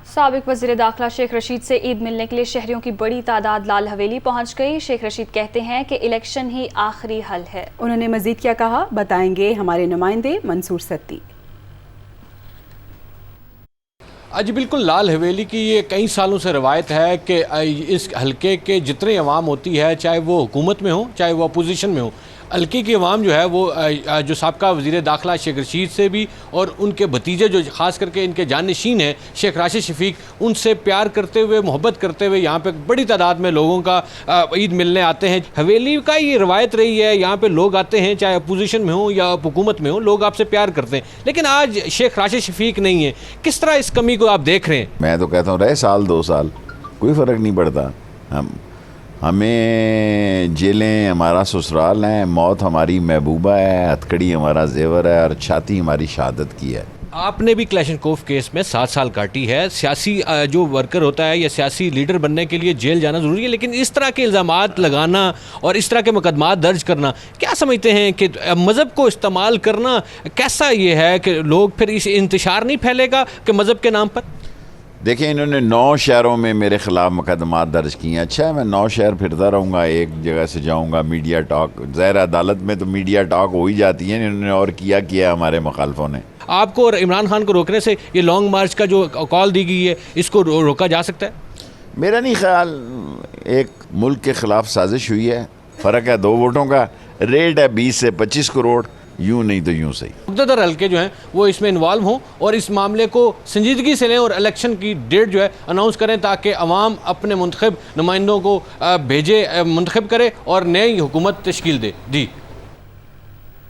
سابق وزیر داخلہ شیخ رشید سے عید ملنے کے لیے شہریوں کی بڑی تعداد لال حویلی پہنچ گئی۔ شیخ رشید کہتے ہیں کہ الیکشن ہی آخری حل ہے۔ انہوں نے مزید کیا کہا، بتائیں گے ہمارے نمائندے منصور ستی۔ جی بالکل، لال حویلی کی یہ کئی سالوں سے روایت ہے کہ اس حلقے کے جتنے عوام ہوتی ہے، چاہے وہ حکومت میں ہوں چاہے وہ اپوزیشن میں ہوں، حلقے کی عوام جو ہے وہ جو سابقہ وزیر داخلہ شیخ رشید سے بھی اور ان کے بھتیجے جو خاص کر کے ان کے جانشین ہیں شیخ راشد شفیق، ان سے پیار کرتے ہوئے محبت کرتے ہوئے یہاں پہ بڑی تعداد میں لوگوں کا عید ملنے آتے ہیں۔ حویلی کا یہ روایت رہی ہے، یہاں پہ لوگ آتے ہیں چاہے اپوزیشن میں ہوں یا حکومت میں ہوں، لوگ آپ سے پیار کرتے ہیں، لیکن آج شیخ راشد شفیق نہیں ہے۔ کس طرح اس کمی کو آپ دیکھ رہے ہیں؟ میں تو کہتا ہوں رہے سال 2 سال کوئی فرق نہیں پڑتا، ہمیں جیلیں ہمارا سسرال ہیں، موت ہماری محبوبہ ہے، ہتھکڑی ہمارا زیور ہے اور چھاتی ہماری شہادت کی ہے۔ آپ نے بھی کلیشنکوف کیس میں 7 سال کاٹی ہے۔ سیاسی جو ورکر ہوتا ہے یا سیاسی لیڈر بننے کے لیے جیل جانا ضروری ہے، لیکن اس طرح کے الزامات لگانا اور اس طرح کے مقدمات درج کرنا، کیا سمجھتے ہیں کہ مذہب کو استعمال کرنا کیسا یہ ہے کہ لوگ پھر اس انتشار نہیں پھیلے گا کہ مذہب کے نام پر؟ دیکھیں، انہوں نے 9 شہروں میں میرے خلاف مقدمات درج کیے ہیں۔ اچھا ہے، میں 9 شہر پھرتا رہوں گا، ایک جگہ سے جاؤں گا، میڈیا ٹاک، ظاہر عدالت میں تو میڈیا ٹاک ہو ہی جاتی ہے، انہوں نے اور کیا ہمارے مخالفوں نے۔ آپ کو اور عمران خان کو روکنے سے یہ لانگ مارچ کا جو کال دی گئی ہے، اس کو روکا جا سکتا ہے؟ میرا نہیں خیال، ایک ملک کے خلاف سازش ہوئی ہے، فرق ہے 2 ووٹوں کا، ریٹ ہے 20 سے 25 کروڑ، یوں نہیں تو یوں صحیح۔ مقتدر حلقے جو ہیں وہ اس میں انوالو ہوں اور اس معاملے کو سنجیدگی سے لیں اور الیکشن کی ڈیٹ جو ہے اناؤنس کریں، تاکہ عوام اپنے منتخب نمائندوں کو منتخب کرے اور نئی حکومت تشکیل دے۔ جی